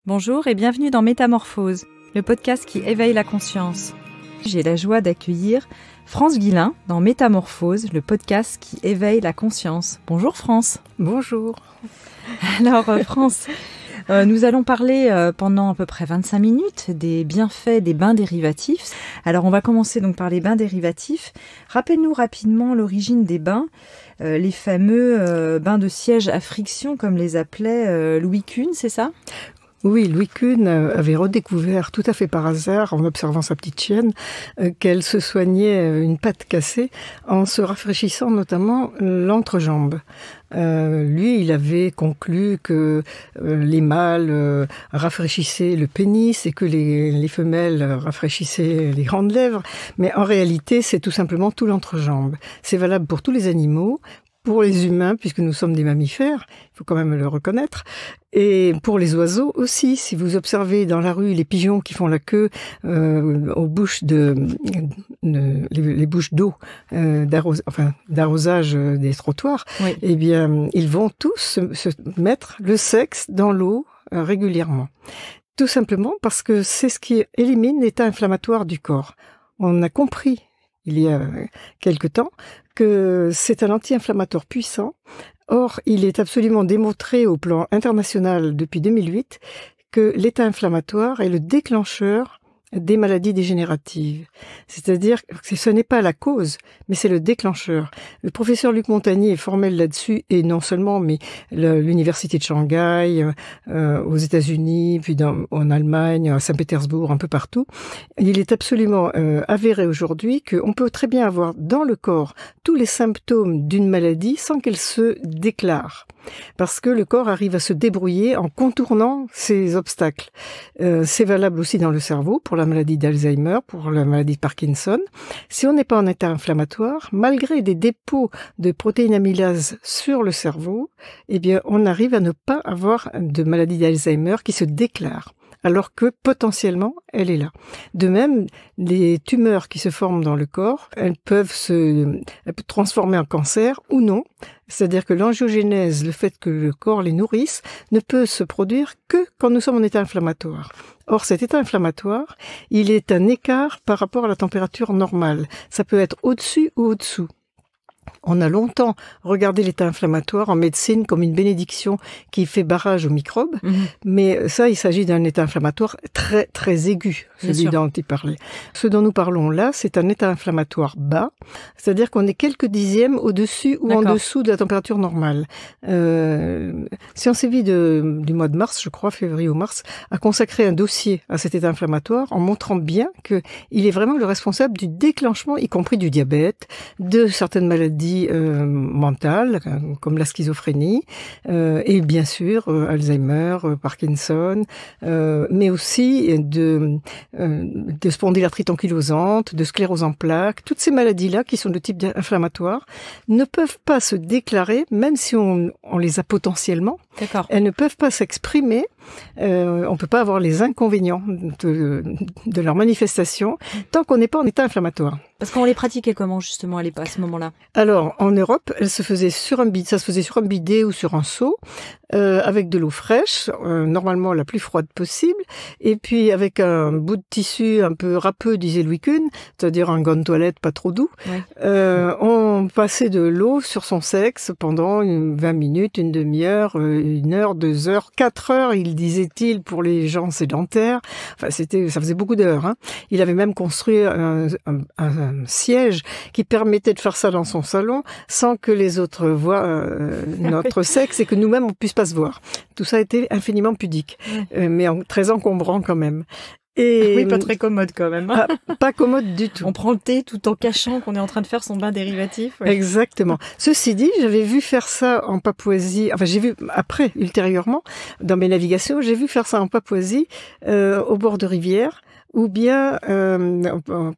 Bonjour et bienvenue dans Métamorphose, le podcast qui éveille la conscience. J'ai la joie d'accueillir France Guillain dans Métamorphose, le podcast qui éveille la conscience. Bonjour France. Bonjour. Alors France, nous allons parler pendant à peu près 25 minutes des bienfaits des bains dérivatifs. Alors on va commencer donc par les bains dérivatifs. Rappelle-nous rapidement l'origine des bains, les fameux bains de siège à friction comme les appelait Louis Kuhn, c'est ça ? Oui, Louis Kuhn avait redécouvert tout à fait par hasard, en observant sa petite chienne, qu'elle se soignait une patte cassée en se rafraîchissant notamment l'entrejambe. Lui, il avait conclu que les mâles rafraîchissaient le pénis et que les femelles rafraîchissaient les grandes lèvres. Mais en réalité, c'est tout simplement tout l'entrejambe. C'est valable pour tous les animaux, pour les humains, puisque nous sommes des mammifères, il faut quand même le reconnaître, et pour les oiseaux aussi. Si vous observez dans la rue les pigeons qui font la queue aux bouches les bouches d'eau d'arrosage des trottoirs, oui. Eh bien, ils vont tous se mettre le sexe dans l'eau régulièrement. Tout simplement parce que c'est ce qui élimine l'état inflammatoire du corps. On a compris il y a quelque temps que c'est un anti-inflammatoire puissant. Or, il est absolument démontré au plan international depuis 2008 que l'état inflammatoire est le déclencheur des maladies dégénératives. C'est-à-dire que ce n'est pas la cause, mais c'est le déclencheur. Le professeur Luc Montagnier est formel là-dessus, et non seulement, mais l'université de Shanghai, aux États-Unis, puis en Allemagne, à Saint-Pétersbourg, un peu partout. Il est absolument avéré aujourd'hui qu'on peut très bien avoir dans le corps tous les symptômes d'une maladie sans qu'elle se déclare. Parce que le corps arrive à se débrouiller en contournant ces obstacles. C'est valable aussi dans le cerveau, pour la maladie d'Alzheimer, pour la maladie de Parkinson. Si on n'est pas en état inflammatoire, malgré des dépôts de protéines amylase sur le cerveau, eh bien, on arrive à ne pas avoir de maladie d'Alzheimer qui se déclare, alors que potentiellement, elle est là. De même, les tumeurs qui se forment dans le corps, elles peuvent se transformer en cancer ou non. C'est-à-dire que l'angiogénèse, le fait que le corps les nourrisse, ne peut se produire que quand nous sommes en état inflammatoire. Or, cet état inflammatoire, il est un écart par rapport à la température normale. Ça peut être au-dessus ou au-dessous. On a longtemps regardé l'état inflammatoire en médecine comme une bénédiction qui fait barrage aux microbes, mais ça, il s'agit d'un état inflammatoire très, très aigu, celui dont il parlait. Ce dont nous parlons là, c'est un état inflammatoire bas, c'est-à-dire qu'on est quelques dixièmes au-dessus ou en dessous de la température normale. Sciences et Vie du mois de mars, je crois, février ou mars, a consacré un dossier à cet état inflammatoire en montrant bien qu'il est vraiment le responsable du déclenchement, y compris du diabète, de certaines maladies mentales, comme la schizophrénie, et bien sûr Alzheimer, Parkinson, mais aussi de spondylarthrite ankylosante, de sclérose en plaques. Toutes ces maladies-là, qui sont de type inflammatoire, ne peuvent pas se déclarer, même si on les a potentiellement. D'accord. Elles ne peuvent pas s'exprimer. On ne peut pas avoir les inconvénients de leur manifestation tant qu'on n'est pas en état inflammatoire. Parce qu'on les pratiquait comment justement à ce moment-là ? Alors, en Europe, ça se faisait sur un bidet ou sur un seau, avec de l'eau fraîche, normalement la plus froide possible, et puis avec un bout de tissu un peu râpeux, disait Louis Kuhn, c'est-à-dire un gant de toilette pas trop doux. Oui. On passait de l'eau sur son sexe pendant 20 minutes, une demi-heure, 1 heure, 2 heures, 4 heures, il disait-il, pour les gens sédentaires. Enfin, ça faisait beaucoup d'heures. Hein. Il avait même construit un siège qui permettait de faire ça dans son salon sans que les autres voient notre sexe et que nous-mêmes on puisse pas se voir. Tout ça a été infiniment pudique, mais très encombrant quand même. Et oui, pas très commode quand même. Pas commode du tout. On prend le thé tout en cachant qu'on est en train de faire son bain dérivatif. Ouais. Exactement. Ceci dit, j'avais vu faire ça en Papouasie. Enfin, j'ai vu après, ultérieurement, dans mes navigations, j'ai vu faire ça en Papouasie, au bord de rivières, ou bien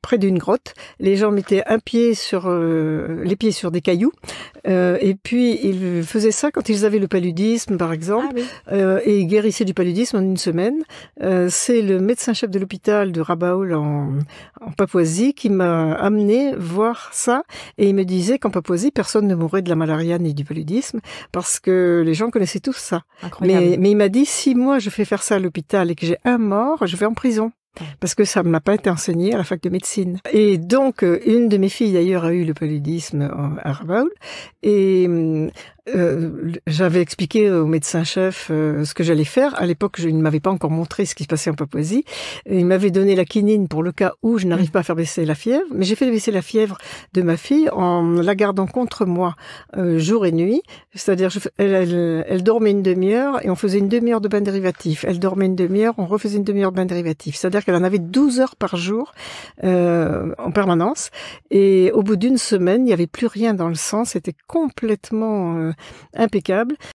près d'une grotte. Les gens mettaient les pieds sur des cailloux, et puis ils faisaient ça quand ils avaient le paludisme, par exemple, et ils guérissaient du paludisme en une semaine. C'est le médecin-chef de l'hôpital de Rabaul en Papouasie qui m'a amené voir ça, et il me disait qu'en Papouasie, personne ne mourait de la malaria ni du paludisme, parce que les gens connaissaient tous ça. Mais il m'a dit, si moi je fais faire ça à l'hôpital et que j'ai un mort, je vais en prison. Parce que ça ne m'a pas été enseigné à la fac de médecine. Et donc, une de mes filles d'ailleurs a eu le paludisme à Rabaul, et j'avais expliqué au médecin-chef ce que j'allais faire. À l'époque, il ne m'avait pas encore montré ce qui se passait en Papouasie. Il m'avait donné la quinine pour le cas où je n'arrive pas à faire baisser la fièvre. Mais j'ai fait baisser la fièvre de ma fille en la gardant contre moi jour et nuit. C'est-à-dire, elle dormait une demi-heure et on faisait une demi-heure de bain dérivatif. Elle dormait une demi-heure, on refaisait une demi-heure de bain dérivatif. C'est-à-dire qu'elle en avait 12 heures par jour en permanence. Et au bout d'une semaine, il n'y avait plus rien dans le sang. C'était complètement impeccable.